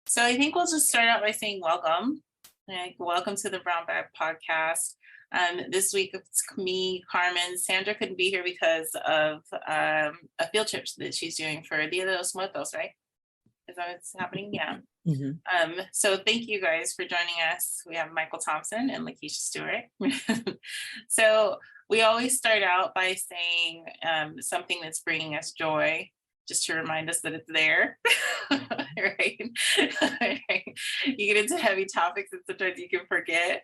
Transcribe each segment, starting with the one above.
So I think we'll just start out by saying welcome. Welcome to the Brown Bag Podcast. This week it's me, Carmen. Sandra couldn't be here because of a field trip that she's doing for Dia de los Muertos, right? Is that what's happening? Yeah. So thank you guys for joining us. We have Michael Thompson and Lakeisha Stewart. So we always start out by saying something that's bringing us joy, just to remind us that it's there. Right? You get into heavy topics and sometimes you can forget.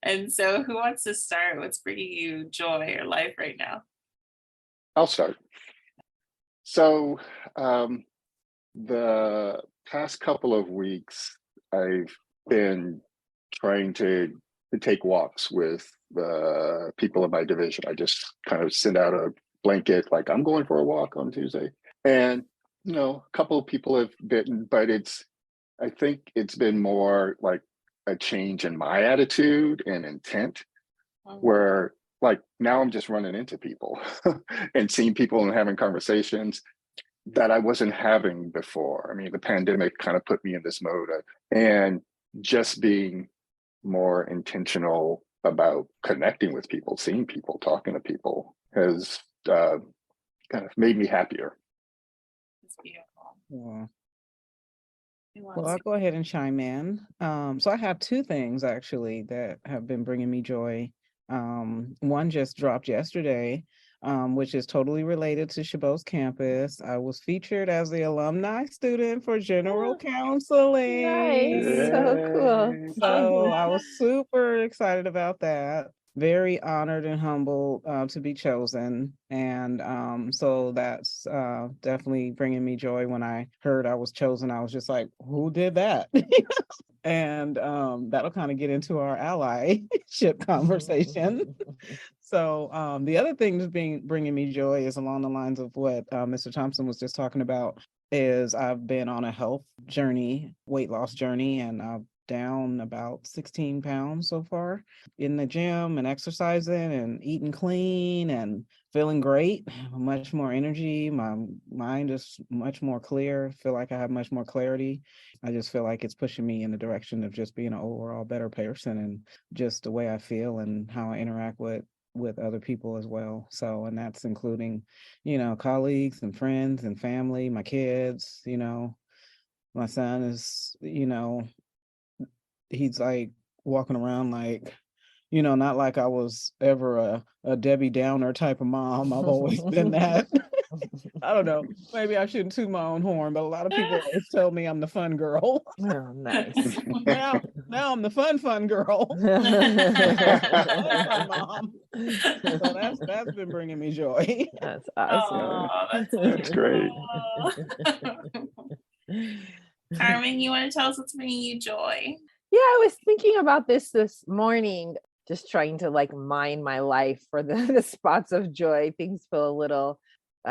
And so who wants to start? What's bringing you joy or life right now? I'll start. So the past couple of weeks, I've been trying to take walks with the people in my division. I just kind of send out a blanket, like I'm going for a walk on Tuesday. And, a couple of people have bitten, but I think it's been more like a change in my attitude and intent, where like now I'm just running into people and seeing people and having conversations that I wasn't having before. I mean, the pandemic kind of put me in this mode and just being more intentional about connecting with people, seeing people, talking to people has kind of made me happier. It's beautiful. Yeah. Well, I'll go ahead and chime in. So I have two things actually that have been bringing me joy. One just dropped yesterday, which is totally related to Chabot's campus. I was featured as the alumni student for general counseling. Nice. So cool. So I was super excited about that. Very honored and humbled to be chosen. And so that's definitely bringing me joy. When I heard I was chosen, I was just like, who did that? And that'll kind of get into our allyship conversation. So the other thing that's bringing me joy is along the lines of what Mr. Thompson was just talking about, is I've been on a health journey, weight loss journey, and I've down about 16 pounds so far, in the gym and exercising and eating clean and feeling great, much more energy. My mind is much more clear. Feel like I have much more clarity. I just feel like it's pushing me in the direction of just being an overall better person, and just the way I feel and how I interact with other people as well. So, and that's including, colleagues and friends and family, my kids, my son is, he's like walking around like, not like I was ever a Debbie Downer type of mom. I've always been that. I don't know. Maybe I shouldn't toot my own horn, but a lot of people always tell me I'm the fun girl. Oh, nice. now I'm the fun girl. Fun mom. So that's been bringing me joy. That's awesome. Oh, That's great. Carmen, you want to tell us what's bringing you joy? Yeah, I was thinking about this morning, just trying to mine my life for the spots of joy. Things feel a little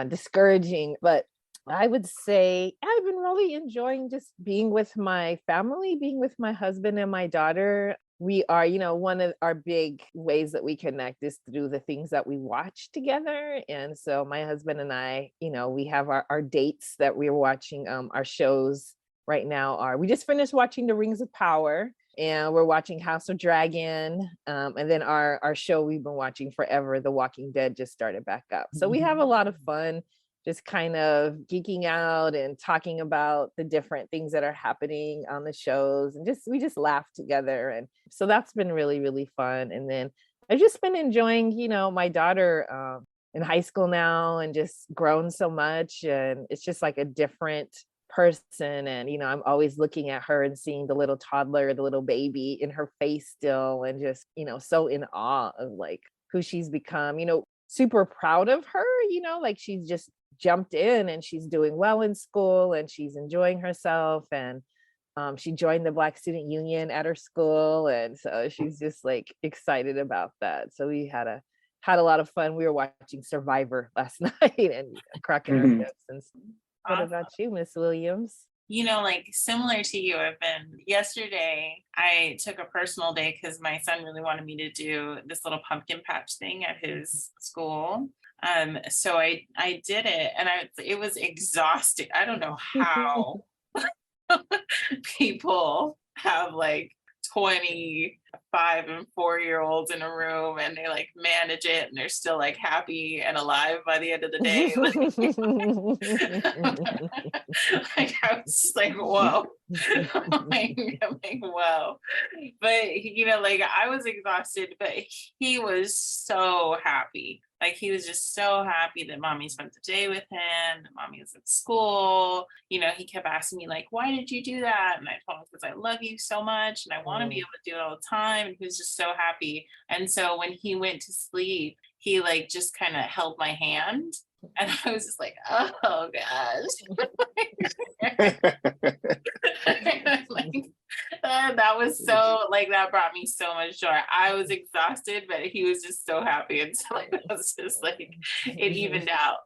discouraging, but I would say I've been really enjoying just being with my family, being with my husband and my daughter. We are, one of our big ways that we connect is through the things that we watch together. And so my husband and I, we have our dates that we're watching. Our shows right now we just finished watching The Rings of Power, and we're watching House of Dragon. And then our show we've been watching forever, The Walking Dead, just started back up. So we have a lot of fun just kind of geeking out and talking about the different things that are happening on the shows, and we just laugh together. And so that's been really, really fun. And then I've just been enjoying, my daughter in high school now, and just grown so much, and it's just like a different person. And I'm always looking at her and seeing the little toddler, the little baby in her face still, and just so in awe of who she's become. Super proud of her, she's just jumped in and she's doing well in school and she's enjoying herself. And she joined the Black Student Union at her school, and so she's just excited about that. So we had a lot of fun. We were watching Survivor last night and cracking our jokes. And what about you, Miss Williams? Similar to you, yesterday, I took a personal day because my son really wanted me to do this little pumpkin patch thing at his school. So I did it, and it was exhausting. I don't know how. people have like 25 and 4-year-olds in a room and they like manage it and they're still like happy and alive by the end of the day. Like I was just like, whoa. I'm like, whoa. But you know, like I was exhausted, but he was so happy. Like he was just so happy that mommy spent the day with him, that mommy was at school. You know, he kept asking me, like, why did you do that? And I told him because I love you so much and I want to be able to do it all the time. And he was just so happy. And so when he went to sleep, he like just kind of held my hand. And I was just like, oh gosh. Like, that was so like that brought me so much joy. I was exhausted, but he was just so happy, and so it was just like it evened out.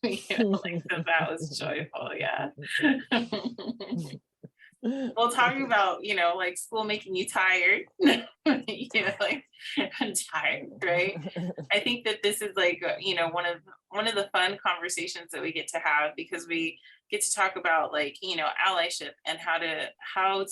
You know, like so that was joyful. Yeah. Well, talking about, you know, like school making you tired, you know, like I'm tired, right? I think that this is like, you know, one of the fun conversations that we get to have, because we get to talk about like, you know, allyship and how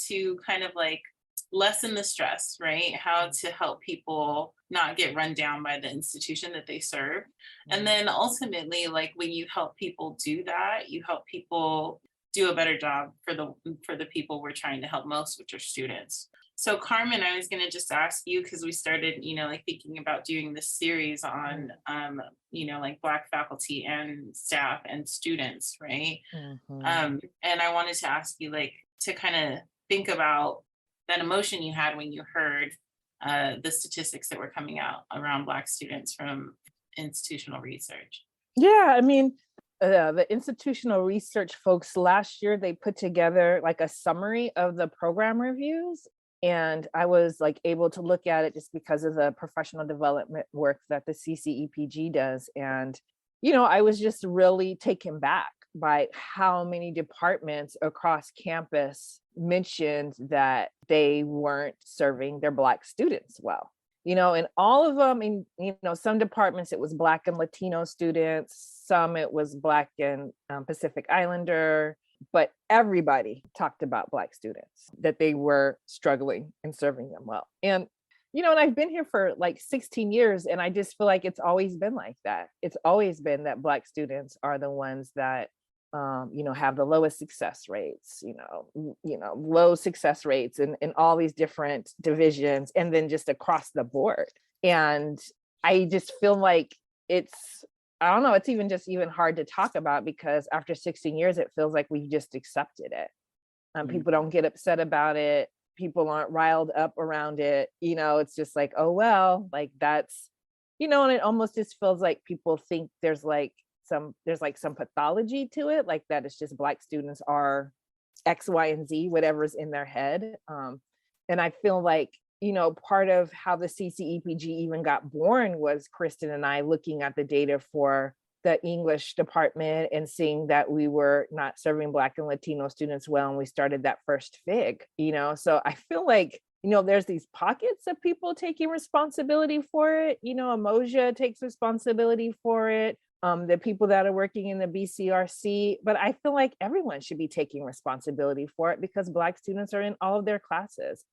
to kind of like lessen the stress, right? How to help people not get run down by the institution that they serve. And then ultimately, like when you help people do that, you help people do a better job for the people we're trying to help most, which are students. So Carmen, I was going to just ask you, because we started, you know, like thinking about doing this series on, you know, like Black faculty and staff and students, right? And I wanted to ask you, like, to kind of think about that emotion you had when you heard the statistics that were coming out around Black students from institutional research. Yeah, I mean, the institutional research folks last year, they put together like a summary of the program reviews. And I was like able to look at it just because of the professional development work that the CCEPG does. And, you know, I was just really taken back by how many departments across campus mentioned that they weren't serving their Black students well. You know, and all of them, in, you know, some departments, it was Black and Latino students, some it was Black and Pacific Islander, but everybody talked about Black students, that they were struggling and serving them well. And, you know, and I've been here for like 16 years, and I just feel like it's always been like that. It's always been that Black students are the ones that, you know, have the lowest success rates, you know, low success rates in all these different divisions, and then just across the board. And I just feel like I don't know, it's even hard to talk about, because after 16 years, it feels like we've just accepted it. People don't get upset about it. People aren't riled up around it. You know, it's just like, oh, well, like that's, you know, and it almost just feels like people think there's some pathology to it, like that it's just Black students are X, Y, and Z, whatever's in their head. And I feel like, you know, part of how the CCEPG even got born was Kristen and I looking at the data for the English department and seeing that we were not serving Black and Latino students well, and we started that first FIG, you know. So I feel like, you know, there's these pockets of people taking responsibility for it. You know, Emoja takes responsibility for it. The people that are working in the BCRC, but I feel like everyone should be taking responsibility for it, because Black students are in all of their classes.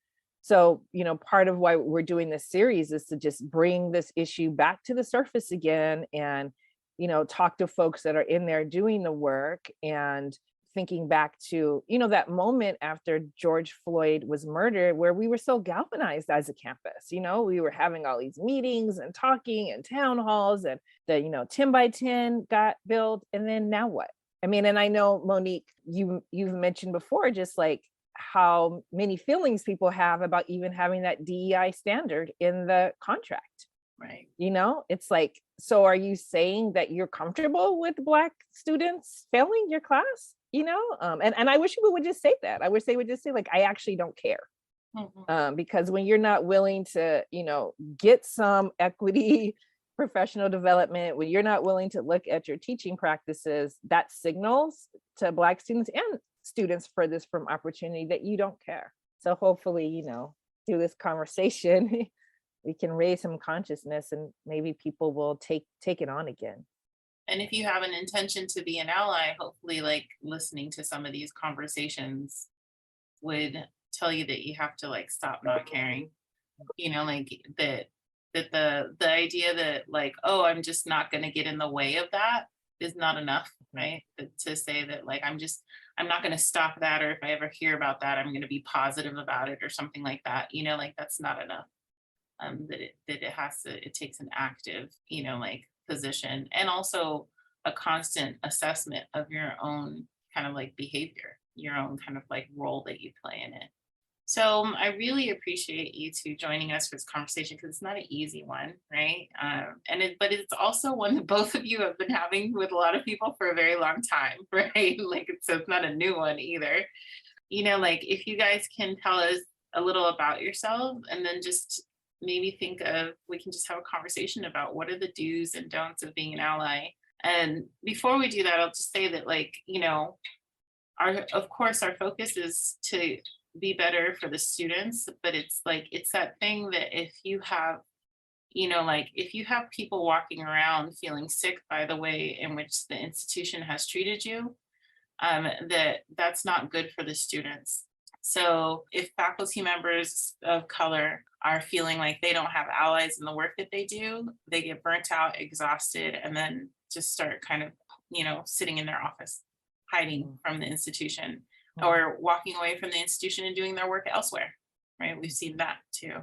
So, you know, part of why we're doing this series is to just bring this issue back to the surface again, and, you know, talk to folks that are in there doing the work, and thinking back to, you know, that moment after George Floyd was murdered, where we were so galvanized as a campus. You know, we were having all these meetings and talking and town halls, and the, you know, 10 by 10 got built. And then now what? I mean, and I know, Monique, you've mentioned before, just like how many feelings people have about even having that DEI standard in the contract. Right. You know, it's like, so are you saying that you're comfortable with Black students failing your class? You know, and I wish people would just say that. I wish they would just say, like, I actually don't care. Because when you're not willing to, you know, get some equity, professional development, when you're not willing to look at your teaching practices, that signals to Black students and students furthest from opportunity that you don't care. So hopefully, you know, through this conversation, we can raise some consciousness, and maybe people will take it on again. And if you have an intention to be an ally, hopefully like listening to some of these conversations would tell you that you have to like stop not caring, like that the idea that like, oh, I'm just not going to get in the way of that is not enough, right? To say that like I'm not going to stop that, or if I ever hear about that, I'm going to be positive about it or something like that, like that's not enough. It takes an active, like position, and also a constant assessment of your own kind of like behavior, your own kind of like role that you play in it. So I really appreciate you two joining us for this conversation, because it's not an easy one, right? But it's also one that both of you have been having with a lot of people for a very long time, right? Like, so it's not a new one either. Like if you guys can tell us a little about yourself, and then just maybe we can just have a conversation about what are the do's and don'ts of being an ally. And before we do that, I'll just say that like, of course our focus is to be better for the students, but it's that thing that if you have people walking around feeling sick by the way in which the institution has treated you, that's not good for the students. So if faculty members of color are feeling like they don't have allies in the work that they do, they get burnt out, exhausted, and then just start kind of, sitting in their office, hiding from the institution, or walking away from the institution and doing their work elsewhere, right? We've seen that too.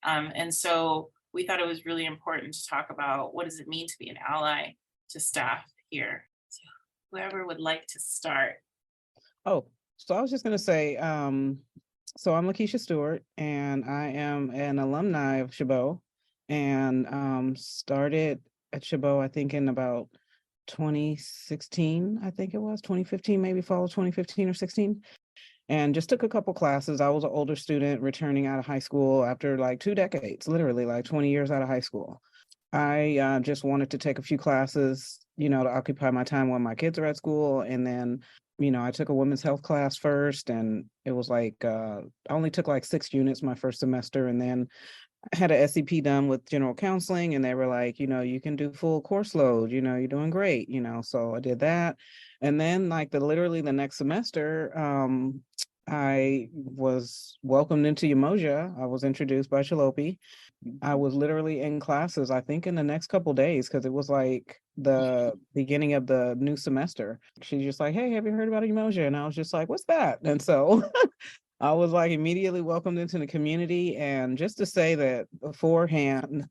And so we thought it was really important to talk about what does it mean to be an ally to staff here. So whoever would like to start. Oh, so I was just going to say, so I'm Lakeisha Stewart, and I am an alumni of Chabot, and started at Chabot, I think in about 2016, I think it was 2015, maybe fall of 2015 or 16. And just took a couple classes. I was an older student returning out of high school after like 2 decades, literally like 20 years out of high school. I just wanted to take a few classes, to occupy my time when my kids are at school. And then, I took a women's health class first, and it was like, I only took like 6 units my first semester. And then I had an SCP done with general counseling, and they were like, you can do full course load, you're doing great, so I did that. And then like literally the next semester, I was welcomed into Umoja. I was introduced by Shalopi. I was literally in classes, I think in the next couple days, because it was like the beginning of the new semester. She's just like, hey, have you heard about Umoja? And I was just like, what's that? And so I was like immediately welcomed into the community. And just to say that beforehand,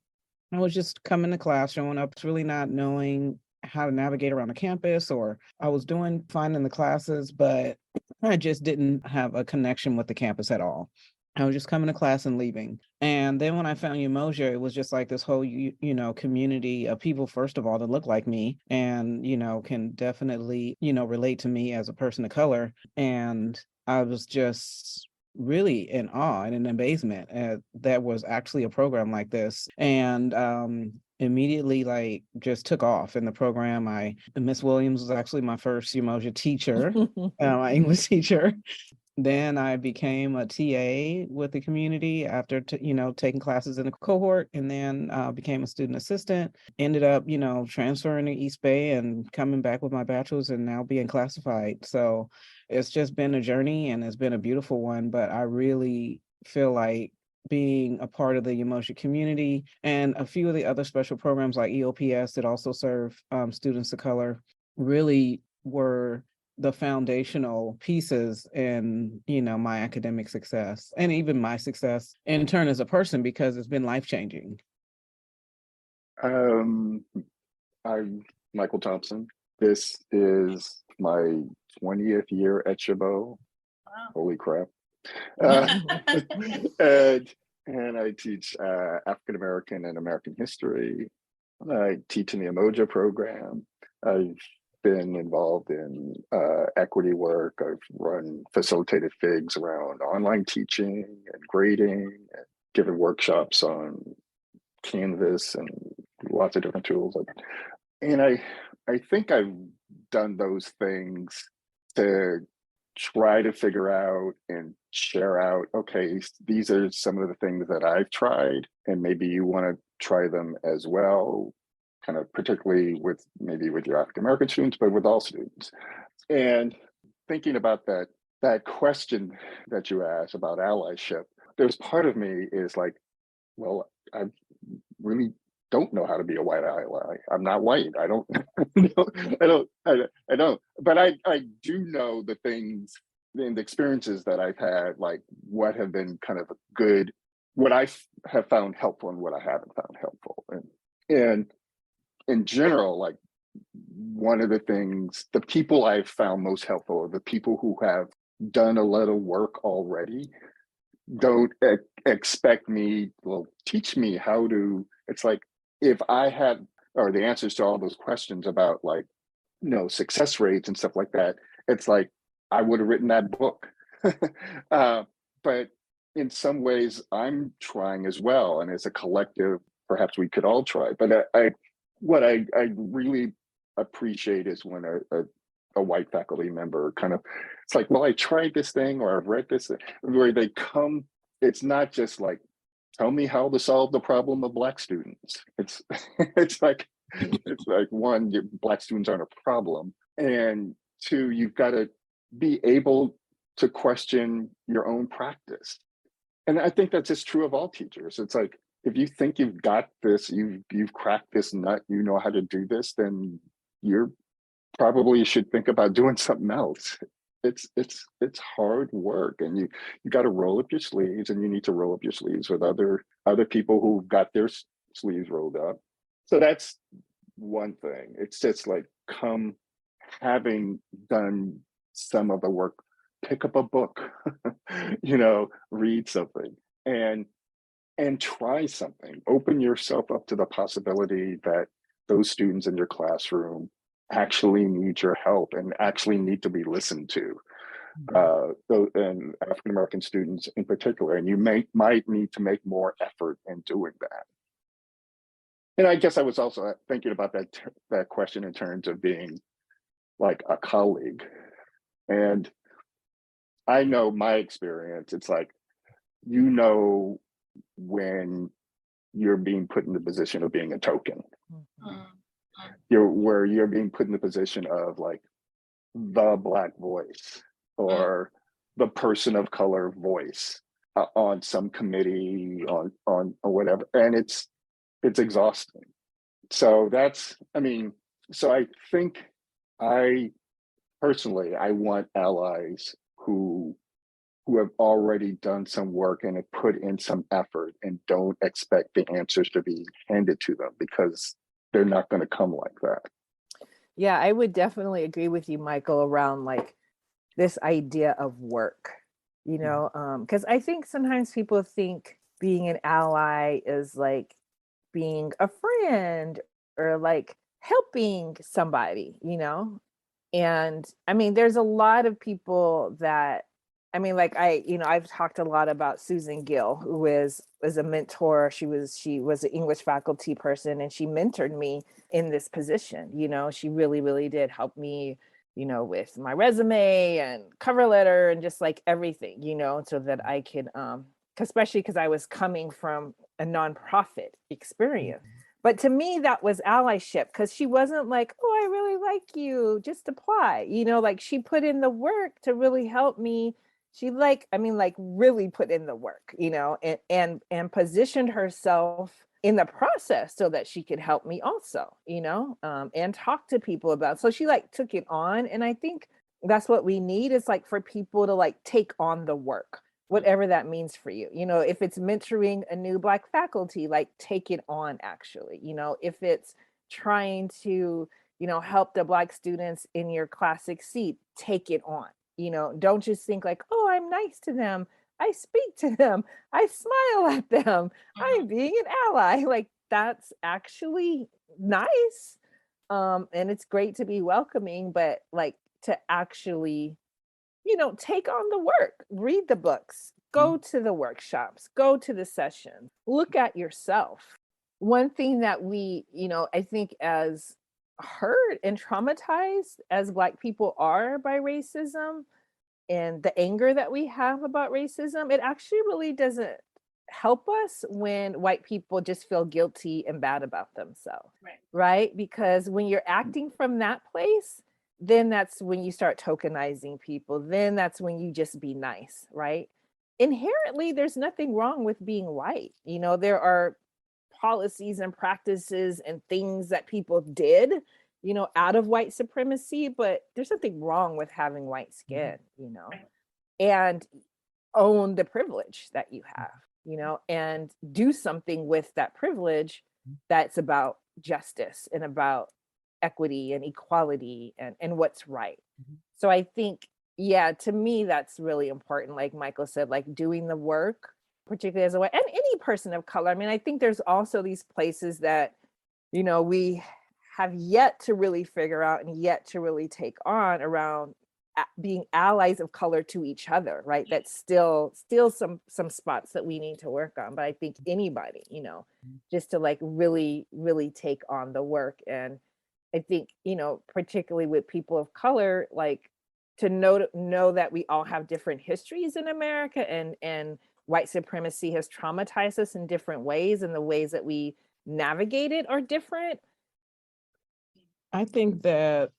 I was just coming to class, showing up, really not knowing how to navigate around the campus, or I was doing fine in the classes, but I just didn't have a connection with the campus at all. I was just coming to class and leaving. And then when I found Umoja, it was just like this whole, community of people, first of all, that look like me and, can definitely, relate to me as a person of color. And I was just really in awe and in amazement that was actually a program like this. And immediately like just took off in the program. Miss Williams was actually my first Umoja teacher, my English teacher. Then I became a TA with the community after, taking classes in the cohort, and then became a student assistant. Ended up, transferring to East Bay and coming back with my bachelor's and now being classified. So it's just been a journey, and it's been a beautiful one. But I really feel like being a part of the Umoja community and a few of the other special programs like EOPS that also serve students of color really were the foundational pieces in, my academic success, and even my success in turn as a person, because it's been life-changing. I'm Michael Thompson. This is my 20th year at Chabot. Wow. Holy crap. And I teach African American and American history. I teach in the Umoja program. I've been involved in equity work. I've facilitated FIGs around online teaching and grading, and given workshops on Canvas and lots of different tools. And I think I've done those things to try to figure out and share out, okay, these are some of the things that I've tried, and maybe you want to try them as well, kind of particularly with your African American students, but with all students. And thinking about that that question that you asked about allyship, there's part of me is like, well, I really don't know how to be a white ally. I'm not white. I don't, I don't, but I do know the things and the experiences that I've had, like what have been kind of good, what have found helpful and what I haven't found helpful. And in general, like one of the things, the people I've found most helpful are the people who have done a little work already. Don't expect me, well, teach me how to, it's like, if I had, or the answers to all those questions about like, success rates and stuff like that, it's like, I would have written that book. But in some ways I'm trying as well. And as a collective, perhaps we could all try, but what I really appreciate is when a white faculty member kind of, it's like, well, I tried this thing or I've read this, where they come, it's not just like, tell me how to solve the problem of Black students. It's it's like, one, Black students aren't a problem. And two, you've got to be able to question your own practice. And I think that's just true of all teachers. It's like, if you think you've got this, you've cracked this nut, you know how to do this, then you're probably should think about doing something else. It's hard work, and you got to roll up your sleeves, and you need to roll up your sleeves with other people who've got their sleeves rolled up. So that's one thing. It's just like, come having done some of the work, pick up a book, read something and try something. Open yourself up to the possibility that those students in your classroom actually need your help and actually need to be listened to. And African American students in particular, and you might need to make more effort in doing that. And I guess I was also thinking about that question in terms of being like a colleague. And I know my experience, it's like, when you're being put in the position of being a token, where you're being put in the position of like the Black voice or the person of color voice on some committee, on or whatever, and it's exhausting. So so I think I want allies who have already done some work and have put in some effort and don't expect the answers to be handed to them, because they're not going to come like that. Yeah, I would definitely agree with you, Michael, around like this idea of work, because I think sometimes people think being an ally is like being a friend or like helping somebody, And I mean, there's a lot of people that, like I've talked a lot about Susan Gill, who was a mentor. She was an English faculty person, and she mentored me in this position. She really, really did help me, with my resume and cover letter and just like everything, so that I could, especially because I was coming from a nonprofit experience. But to me, that was allyship, because she wasn't like, oh, I really like you, just apply, like she put in the work to really help me. She really put in the work, and positioned herself in the process so that she could help me also, and talk to people about. So she like took it on. And I think that's what we need, is like for people to like take on the work, whatever that means for you. If it's mentoring a new Black faculty, like take it on, actually. If it's trying to, help the Black students in your classic seat, take it on. Don't just think like, oh, I'm nice to them, I speak to them, I smile at them, I'm being an ally. Like, that's actually nice. And it's great to be welcoming, but like to actually take on the work, read the books, go to the workshops, go to the sessions, look at yourself. One thing that we, I think as hurt and traumatized as Black people are by racism and the anger that we have about racism, it actually really doesn't help us when white people just feel guilty and bad about themselves. Right. Right? Because when you're acting from that place, then that's when you start tokenizing people. Then that's when you just be nice, right? Inherently, there's nothing wrong with being white. You know, there are policies and practices and things that people did, you know, out of white supremacy, but there's nothing wrong with having white skin, you know, and own the privilege that you have, you know, and do something with that privilege that's about justice and about equity and equality and what's right. So I think, yeah, to me, that's really important. Like Michael said, like doing the work, particularly as a white and any person of color. I mean, I think there's also these places that, you know, we have yet to really figure out and yet to really take on around being allies of color to each other, right? That's still some spots that we need to work on. But I think anybody, you know, just to like really take on the work. And I think, you know, particularly with people of color, like to know that we all have different histories in America, and white supremacy has traumatized us in different ways, and the ways that we navigate it are different. I think that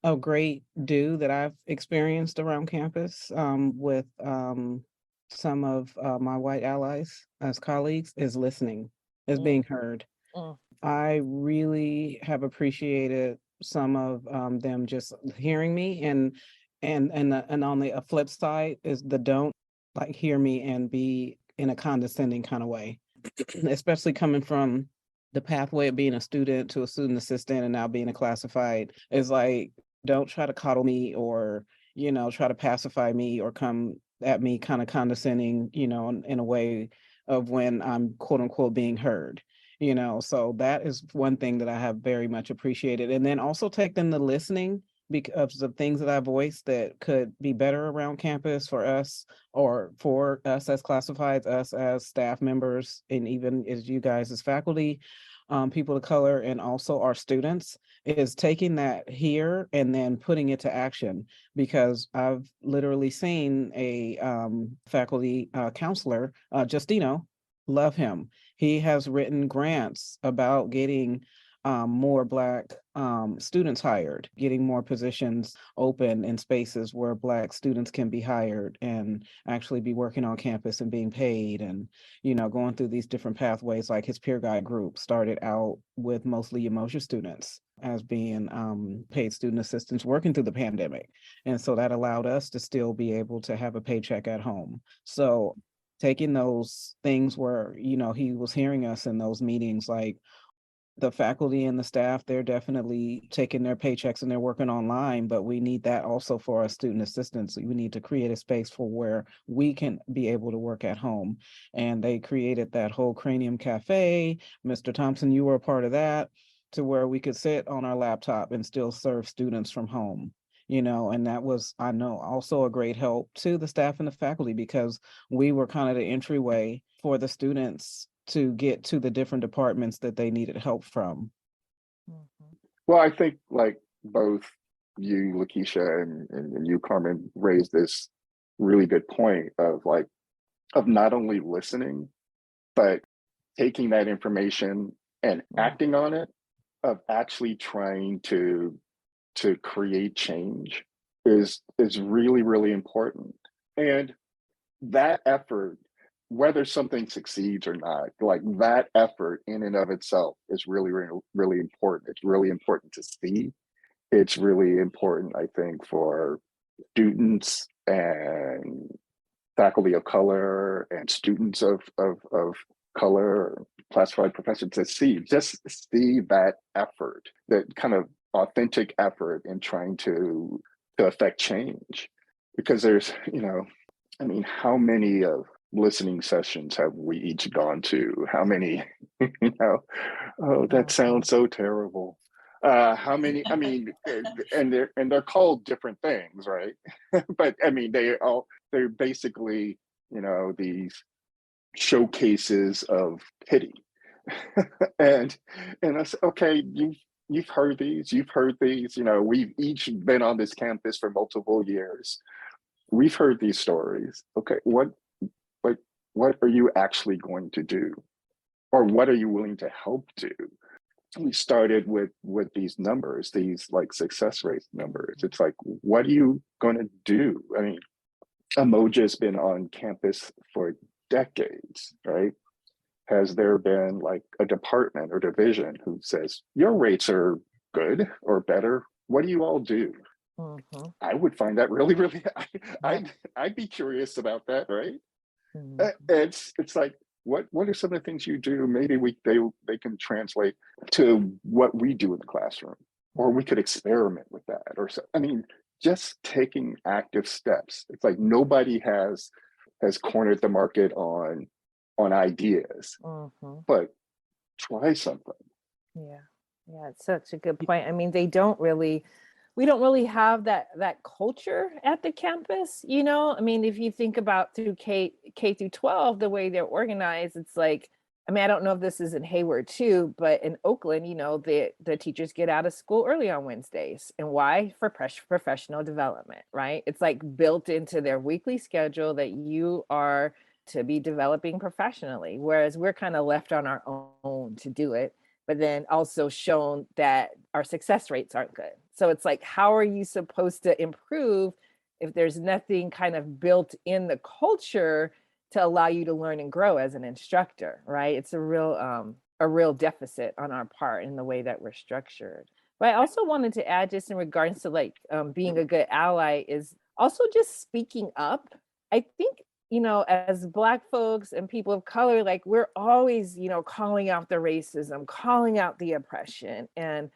a great do that I've experienced around campus with some of my white allies as colleagues is listening, is being heard. Mm. I really have appreciated some of them just hearing me, and on the flip side is the don't like hear me and be in a condescending kind of way, especially coming from the pathway of being a student to a student assistant and now being a classified is like, don't try to coddle me or, you know, try to pacify me or come at me kind of condescending, you know, in a way of when I'm quote unquote being heard, you know. So that is one thing that I have very much appreciated. And then also take them to listening because of things that I voiced that could be better around campus for us or for us as classifieds, us as staff members, and even as you guys as faculty, people of color, and also our students, is taking that here and then putting it to action. Because I've literally seen a faculty counselor, Justino, love him. He has written grants about getting more Black students hired, getting more positions open in spaces where Black students can be hired and actually be working on campus and being paid, and, you know, going through these different pathways. Like his peer guide group started out with mostly Umoja students as being paid student assistants working through the pandemic. And so that allowed us to still be able to have a paycheck at home. So taking those things where, you know, he was hearing us in those meetings, like, the faculty and the staff, they're definitely taking their paychecks and they're working online, but we need that also for our student assistants. We need to create a space for where we can be able to work at home. And they created that whole Cranium Cafe. Mr. Thompson, you were a part of that, to where we could sit on our laptop and still serve students from home. You know, and that was, I know, also a great help to the staff and the faculty, because we were kind of the entryway for the students to get to the different departments that they needed help from. Well, I think like both you, Lakeisha, and you, Carmen, raised this really good point of like, of not only listening, but taking that information and acting on it, of actually trying to create change is really, really important. And that effort, whether something succeeds or not, like that effort in and of itself is really, really, really important. It's really important to see. It's really important, I think, for students and faculty of color and students of color, classified professions, to see, just see that effort, that kind of authentic effort in trying to affect change. Because there's, you know, I mean, how many of listening sessions have we each gone to? How many, you know, oh, that sounds so terrible. How many, I mean, and they're called different things, right? But I mean, they're basically, you know, these showcases of pity. and I said, okay, you've heard these, you know, we've each been on this campus for multiple years. We've heard these stories. Okay, what are you actually going to do? Or what are you willing to help do? we started with these numbers, these like success rate numbers. It's like, what are you going to do? I mean, Emoja's been on campus for decades, right? Has there been like a department or division who says your rates are good or better? What do you all do? Mhm. I would find that really, really. Right. I'd be curious about that, right? Mhm. It's like, what are some of the things you do? Maybe they can translate to what we do in the classroom, or we could experiment with that, or so. I mean, just taking active steps. It's like nobody has cornered the market on ideas, Mhm. but try something. Yeah. Yeah, it's such a good point. I mean, we don't really have that culture at the campus, you know? I mean, if you think about through K through 12, the way they're organized, it's like, I mean, I don't know if this is in Hayward too, but in Oakland, you know, the teachers get out of school early on Wednesdays. And why? For professional development, right? It's like built into their weekly schedule that you are to be developing professionally, whereas we're kind of left on our own to do it, but then also shown that our success rates aren't good. So it's like, how are you supposed to improve if there's nothing kind of built in the culture to allow you to learn and grow as an instructor, right? It's a real deficit on our part in the way that we're structured. But I also wanted to add, just in regards to like being a good ally, is also just speaking up. I think, you know, as Black folks and people of color, like we're always, you know, calling out the racism, calling out the oppression. And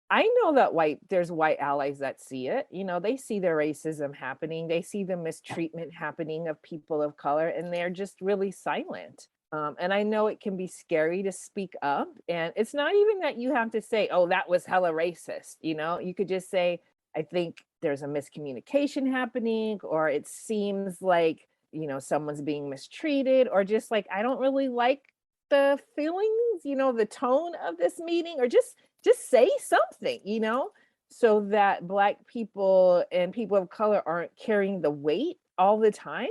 I know that there's white allies that see it. You know, they see the racism happening, they see the mistreatment happening of people of color, and they're just really silent. And I know it can be scary to speak up. And it's not even that you have to say, oh, that was hella racist. You know, you could just say, I think there's a miscommunication happening, or it seems like, you know, someone's being mistreated, or just like, I don't really like the feelings, you know, the tone of this meeting, or just say something, you know, so that Black people and people of color aren't carrying the weight all the time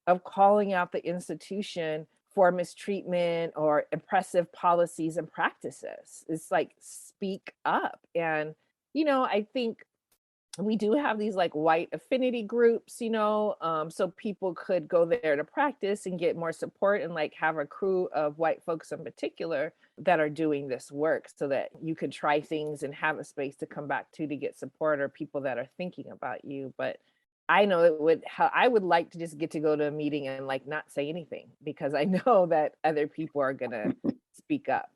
of calling out the institution for mistreatment or oppressive policies and practices. It's like, speak up. And, you know, I think we do have these like white affinity groups, you know, so people could go there to practice and get more support, and like have a crew of white folks in particular that are doing this work, so that you could try things and have a space to come back to get support, or people that are thinking about you. But I know it would how I would like to just get to go to a meeting and like not say anything, because I know that other people are gonna speak up.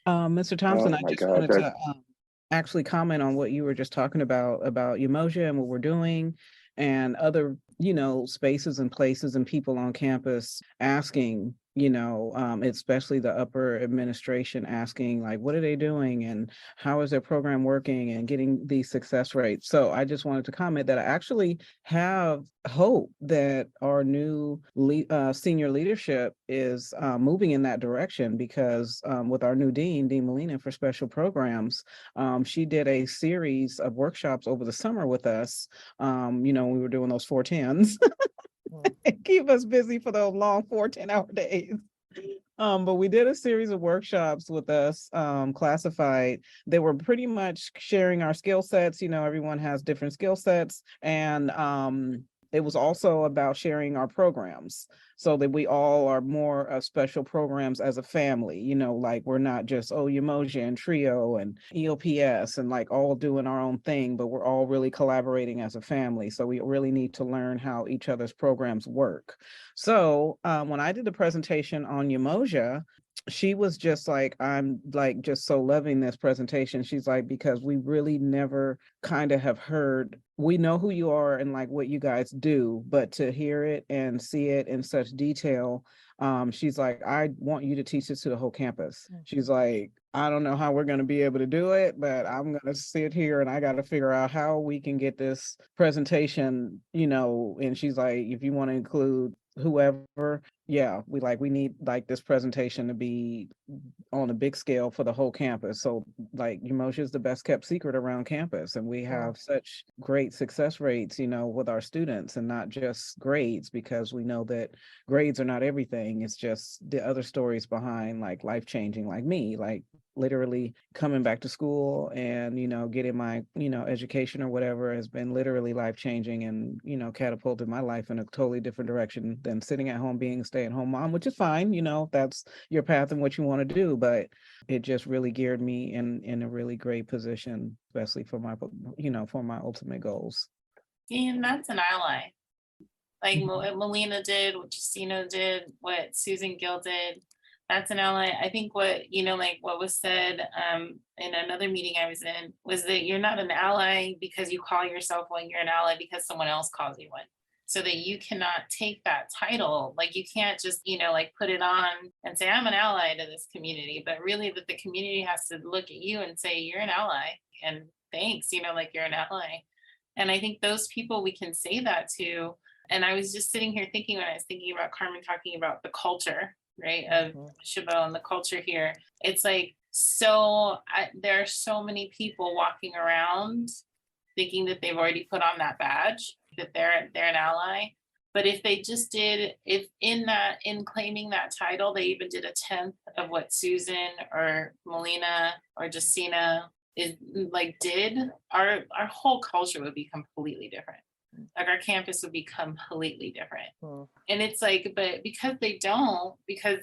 Mr. Thompson, Oh I my just God, wanted that to actually comment on what you were just talking about Umoja and what we're doing, and other, you know, spaces and places and people on campus asking, you know, especially the upper administration asking, like, what are they doing and how is their program working and getting these success rates. So I just wanted to comment that I actually have hope that our new senior leadership is moving in that direction, because with our new Dean Molina for special programs, she did a series of workshops over the summer with us. You know, we were doing those 410s Mm. and keep us busy for those long 4 10-hour days. But we did a series of workshops with us, classified. They were pretty much sharing our skill sets. You know, everyone has different skill sets. And it was also about sharing our programs, so that we all are more special programs as a family. You know, like we're not just, oh, Umoja and Trio and EOPS and like all doing our own thing, but we're all really collaborating as a family. So we really need to learn how each other's programs work. So when I did the presentation on Umoja, she was just like, I'm like just so loving this presentation. She's like, because we really never kind of have heard, we know who you are and like what you guys do, but to hear it and see it in such detail, she's like, I want you to teach this to the whole campus. She's like, I don't know how we're going to be able to do it, but I'm going to sit here and I got to figure out how we can get this presentation, you know. And she's like, if you want to include whoever, yeah, we need like this presentation to be on a big scale for the whole campus. So like Umoja is the best kept secret around campus, and we have such great success rates, with our students, and not just grades, because we know that grades are not everything. It's just the other stories behind, like life changing, like me, like literally coming back to school and getting my education or whatever has been literally life changing, and catapulted my life in a totally different direction than sitting at home being a stay-at-home mom, which is fine. That's your path and what you want to do, but it just really geared me in a really great position, especially for my for my ultimate goals. And that's an ally. Like what Melina did, what Justino did, what Susan Gill did, that's an ally. I think what, like what was said in another meeting I was in was that you're not an ally because you call yourself one, you're an ally because someone else calls you one. So that you cannot take that title. Like you can't just, like put it on and say, I'm an ally to this community, but really that the community has to look at you and say, you're an ally and thanks, like you're an ally. And I think those people we can say that to. And I was just sitting here thinking when I was thinking about Carmen talking about the culture, right, of Chabot and the culture here. It's like, there are so many people walking around thinking that they've already put on that badge, that they're an ally. But if they just did, if in claiming that title, they even did a 10th of what Susan or Melina or Justina did, our whole culture would be completely different. Like our campus would be completely different. And it's like, but because they don't, because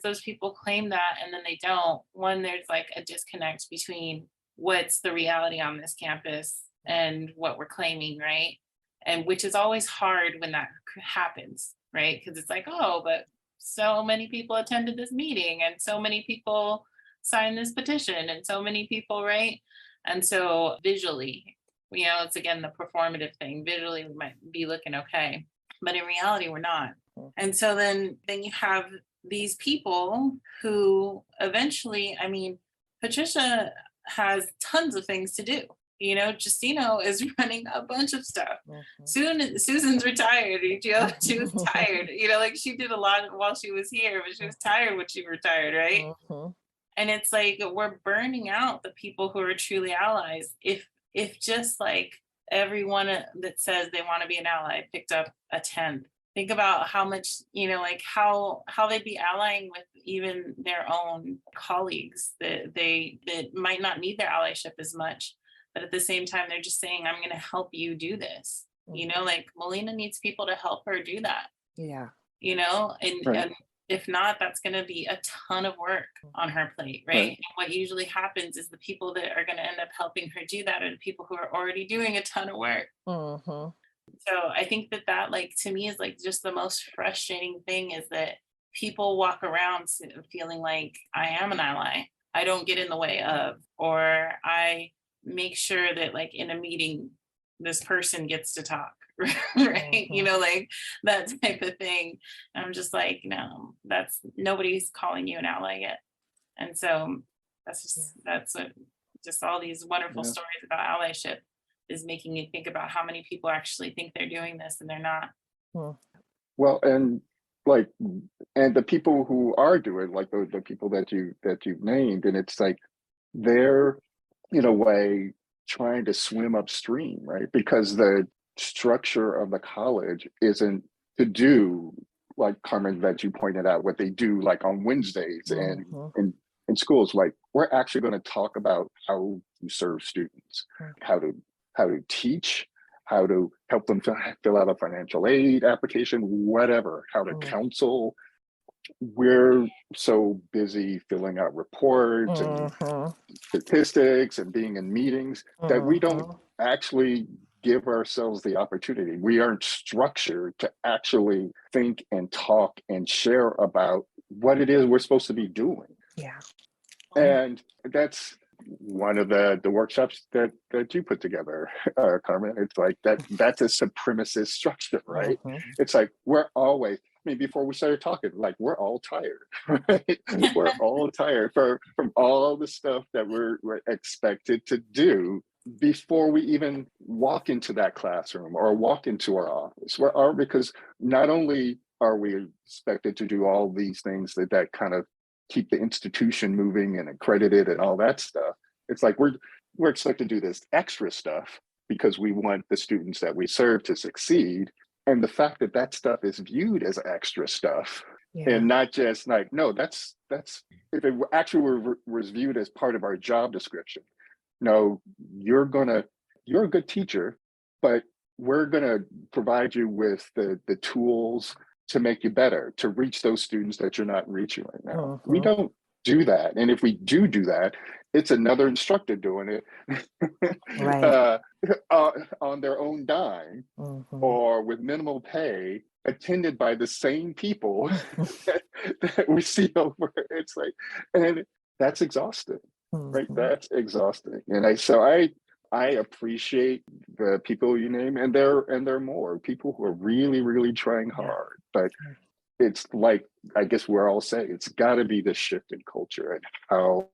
those people claim that and then they don't, one, there's like a disconnect between what's the reality on this campus and what we're claiming, right? And which is always hard when that happens, right? Because it's like, oh, but so many people attended this meeting and so many people signed this petition and so many people, right? And so visually, it's again the performative thing. Visually, we might be looking okay, but in reality, we're not. And so then you have these people who eventually, Patricia has tons of things to do. Justino is running a bunch of stuff. Susan's retired. She was tired. Like she did a lot while she was here, but she was tired when she retired, right? And it's like we're burning out the people who are truly allies. If just like everyone that says they want to be an ally picked up a 10th, think about how much, like how they'd be allying with even their own colleagues that might not need their allyship as much. But at the same time, they're just saying, I'm going to help you do this. Like Melina needs people to help her do that. Yeah. And if not, that's going to be a ton of work on her plate, right? And what usually happens is the people that are going to end up helping her do that are the people who are already doing a ton of work. So I think that like, to me, is like just the most frustrating thing is that people walk around feeling like I am an ally. I don't get in the way of, or I make sure that like in a meeting, this person gets to talk. Right, like that type of thing. I'm just like, no, nobody's calling you an ally yet. And so that's what just all these wonderful stories about allyship is making me think about how many people actually think they're doing this and they're not. Well, and the people who are doing, like the people that you've named, and it's like they're in a way trying to swim upstream, right? Because the structure of the college isn't to do, like Carmen, that you pointed out, what they do like on Wednesdays and in schools. Like we're actually going to talk about how to serve students, how to teach, how to help them fill out a financial aid application, whatever, how to counsel. We're so busy filling out reports and statistics and being in meetings that we don't actually give ourselves the opportunity. We aren't structured to actually think and talk and share about what it is we're supposed to be doing. And that's one of the workshops that you put together, Carmen. It's like that's a supremacist structure, right? It's like we're always, before we started talking, like we're all tired, right? We're all tired from all the stuff that we're expected to do before we even walk into that classroom or walk into our office. Because not only are we expected to do all these things that kind of keep the institution moving and accredited and all that stuff? It's like we're expected to do this extra stuff because we want the students that we serve to succeed. And the fact that that stuff is viewed as extra stuff and not just like, no, that's if it actually was viewed as part of our job description. No, you're a good teacher, but we're gonna provide you with the tools to make you better, to reach those students that you're not reaching right now. We don't do that. And if we do that, it's another instructor doing it Right. on their own dime or with minimal pay, attended by the same people that we see over. It's like, and that's exhausting, right? That's exhausting. And I appreciate the people you name, and there are more people who are really, really trying hard. But it's like, I guess we're all saying it's got to be the shift in culture and how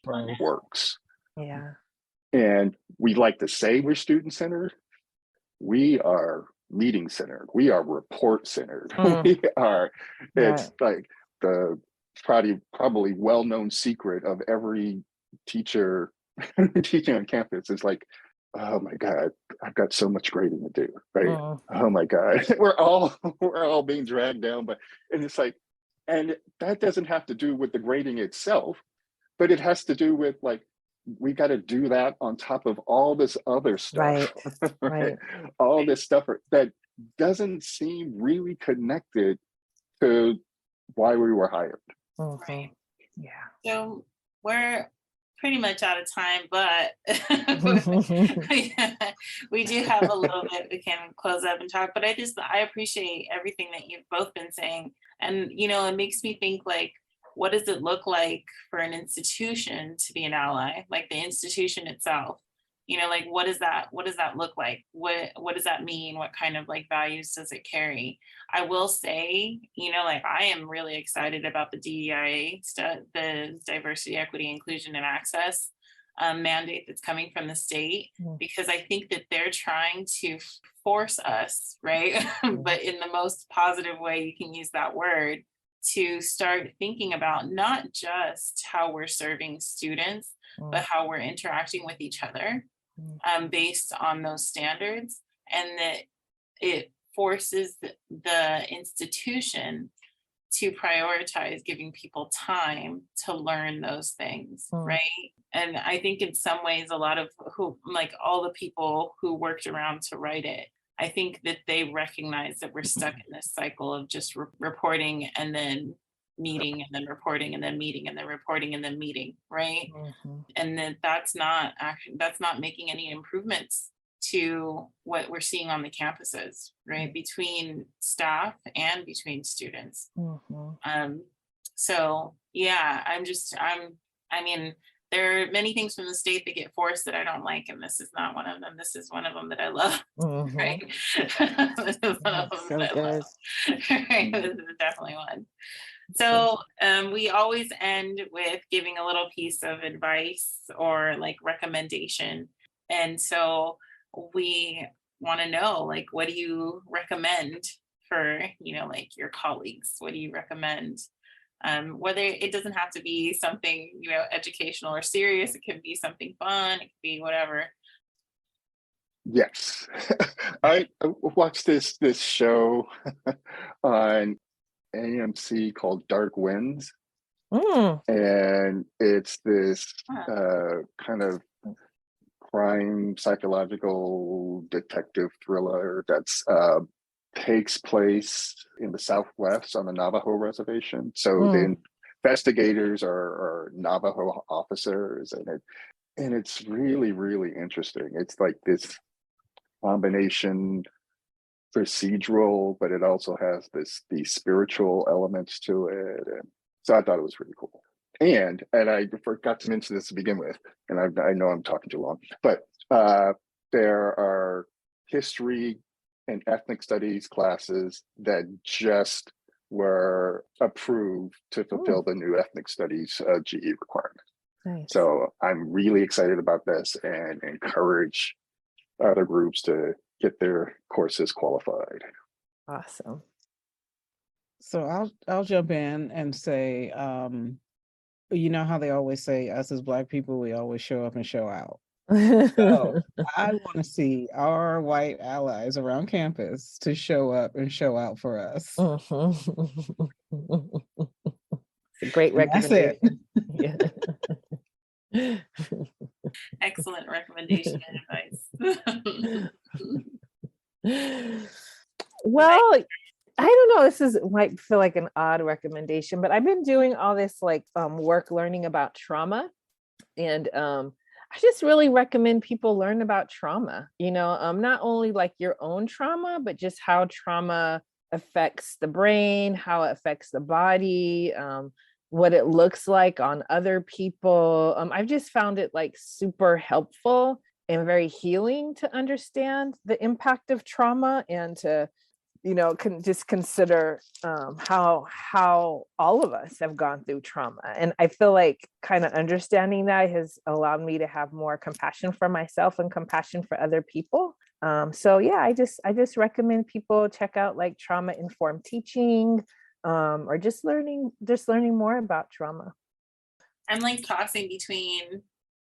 it works. Yeah. And we like to say we're student centered. We are meeting centered. We are report centered. We are. It's like the probably well-known secret of every teacher teaching on campus is like, oh my God, I've got so much grading to do, right? Oh my God, we're all being dragged down, and it's like, and that doesn't have to do with the grading itself, but it has to do with like, we got to do that on top of all this other stuff, right? All this stuff that doesn't seem really connected to why we were hired. Right. Yeah. So we're pretty much out of time, but we do have a little bit we can close up and talk. But I appreciate everything that you've both been saying. And, it makes me think like, what does it look like for an institution to be an ally? Like the institution itself, like what does that look like? What does that mean? What kind of like values does it carry? I will say, like I am really excited about the DEIA stuff, the diversity, equity, inclusion, and access mandate that's coming from the state, because I think that they're trying to force us, right? But in the most positive way you can use that word, to start thinking about not just how we're serving students, but how we're interacting with each other based on those standards, and that it forces the institution to prioritize giving people time to learn those things, right? And I think in some ways, a lot of all the people who worked around to write it, I think that they recognize that we're stuck in this cycle of just reporting and then meeting and then reporting and then meeting and then reporting and then meeting, right? And that's not making any improvements to what we're seeing on the campuses, right? Between staff and between students. So yeah, I mean, there are many things from the state that get forced that I don't like, and this is not one of them. This is one of them that I love. Right? This is one of them that I love. Right? This is definitely one. So we always end with giving a little piece of advice or like recommendation. And so we want to know, like, what do you recommend for, like your colleagues? What do you recommend? Whether it doesn't have to be something, educational or serious, it could be something fun, it could be whatever. Yes. I watched this show on AMC called Dark Winds. And it's this kind of crime psychological detective thriller that's takes place in the Southwest on the Navajo reservation. So the investigators are Navajo officers, and it's really, really interesting. It's like this combination procedural, but it also has these spiritual elements to it. And so I thought it was really cool. And I forgot to mention this to begin with, and I know I'm talking too long, but there are history and ethnic studies classes that just were approved to fulfill the new ethnic studies GE requirement. Nice. So I'm really excited about this and encourage other groups to get their courses qualified. Awesome. So I'll jump in and say, you know how they always say us as Black people, we always show up and show out. So I want to see our white allies around campus to show up and show out for us. Mhm. It's a great And that's it. recommendation. Yeah. Excellent recommendation and advice. Well, I don't know. This might feel like an odd recommendation, but I've been doing all this like work learning about trauma, and I just really recommend people learn about trauma. Not only like your own trauma, but just how trauma affects the brain, how it affects the body, what it looks like on other people. I've just found it like super helpful and very healing to understand the impact of trauma, and to can just consider how all of us have gone through trauma. And I feel like kind of understanding that has allowed me to have more compassion for myself and compassion for other people. So yeah, I just recommend people check out like trauma informed teaching, or just learning more about trauma. I'm like tossing between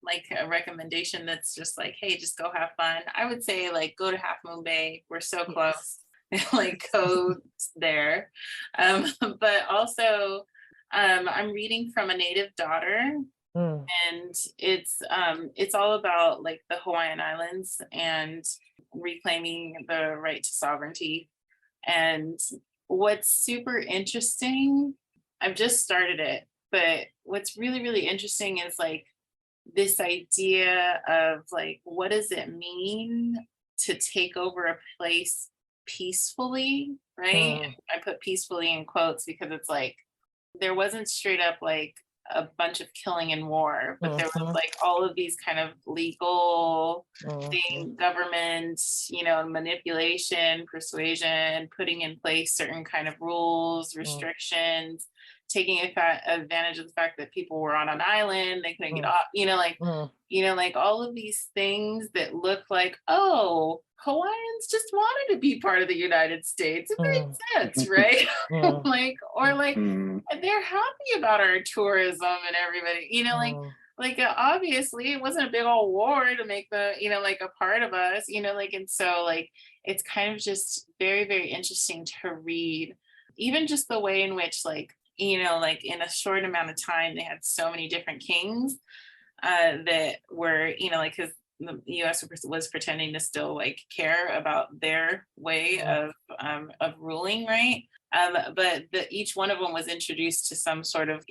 like a recommendation that's just like, hey, just go have fun. I would say like go to Half Moon Bay. We're so close. Like go there. But also I'm reading from a native daughter, and it's all about like the Hawaiian Islands and reclaiming the right to sovereignty. And what's super interesting, I've just started it, but what's really, really interesting is like this idea of like, what does it mean to take over a place peacefully, right? I put peacefully in quotes because it's like there wasn't straight up like a bunch of killing and war, but there was like all of these kind of legal thing, government, manipulation, persuasion, putting in place certain kind of rules, restrictions, taking advantage of the fact that people were on an island, they couldn't get off, like all of these things that look like, oh, Hawaiians just wanted to be part of the United States. It made sense, right? Like they're happy about our tourism and everybody, obviously it wasn't a big old war to make the, like a part of us, and so like it's kind of just very, very interesting to read, even just the way in which like in a short amount of time they had so many different kings that were, because the US was pretending to still like care about their way of ruling, right? But each one of them was introduced to some sort of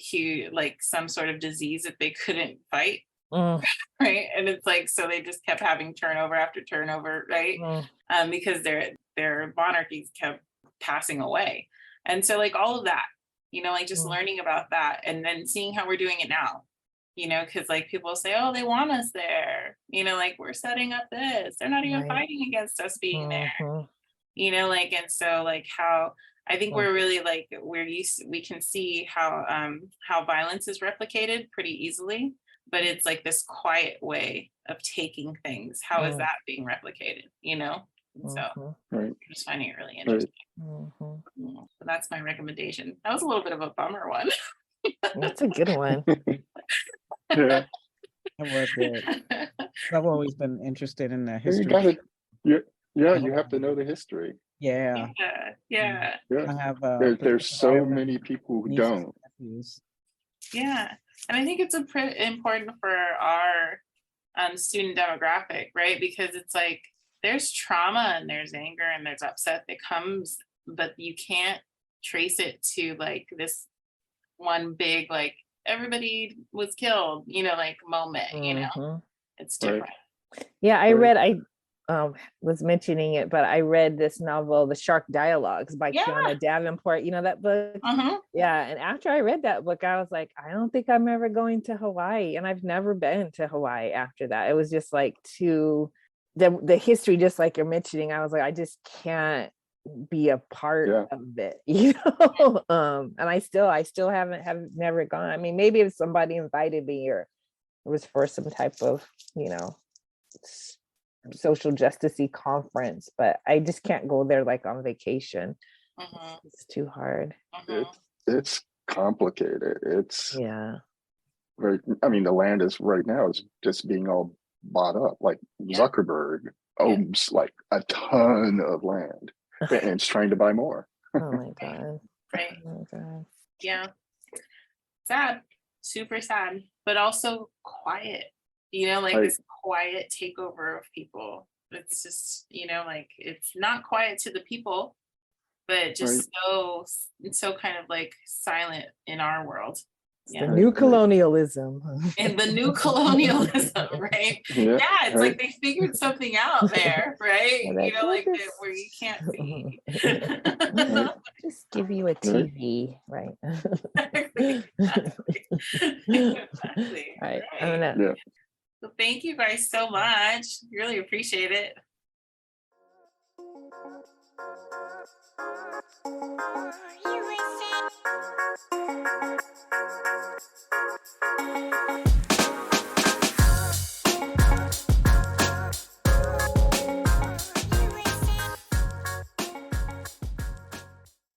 some sort of disease that they couldn't fight, right? And it's like, so they just kept having turnover after turnover, right? Because their monarchies kept passing away. And so like all of that, like just learning about that and then seeing how we're doing it now, because like people say, oh, they want us there, like we're setting up this, they're not even fighting against us being there, and so like how I think we're really like we can see how violence is replicated pretty easily, but it's like this quiet way of taking things. How is that being replicated, And so I'm just finding it really interesting. So that's my recommendation. That was a little bit of a bummer one. That's a good one. Yeah. That was good. I've always been interested in the You history. gotta, you have to know the history. Yeah. Yeah. I have There's so many people who don't. Yeah. And I think it's important for our student demographic, right? Because it's like there's trauma and there's anger and there's upset that comes, but you can't trace it to like this one big like everybody was killed, like moment, it's different. Yeah, I was mentioning it, but I read this novel, The Shark Dialogues by Kiana Davenport, that book. Yeah, and after I read that book, I was like, I don't think I'm ever going to Hawaii, and I've never been to Hawaii after that. It was just like the history, just like you're mentioning, I was like, I just can't be a part of it, and I still have never gone. I mean, maybe if somebody invited me or it was for some type of social justice-y conference, but I just can't go there like on vacation. Mhm, It's too hard. mhm. It's complicated. It's Yeah. very, I mean, the land is right now is just being all bought up. Like Yeah. Zuckerberg Yeah. owns like a ton of land and it's trying to buy more. Oh my God. Right. Oh my God. Yeah. Sad. Super sad, but also quiet. Like Right. this quiet takeover of people. It's just, like it's not quiet to the people, but just so kind of like silent in our world. It's Yeah. the new Right. colonialism. And the new colonialism, right? Yeah. Yeah, it's Right. like they figured something out there, right? They're like, we'll Like that just- where you can't see. Right. Just give you a Right. TV, right? Exactly. Right. Right. I'm gonna Yeah. So thank you guys so much. Really appreciate it.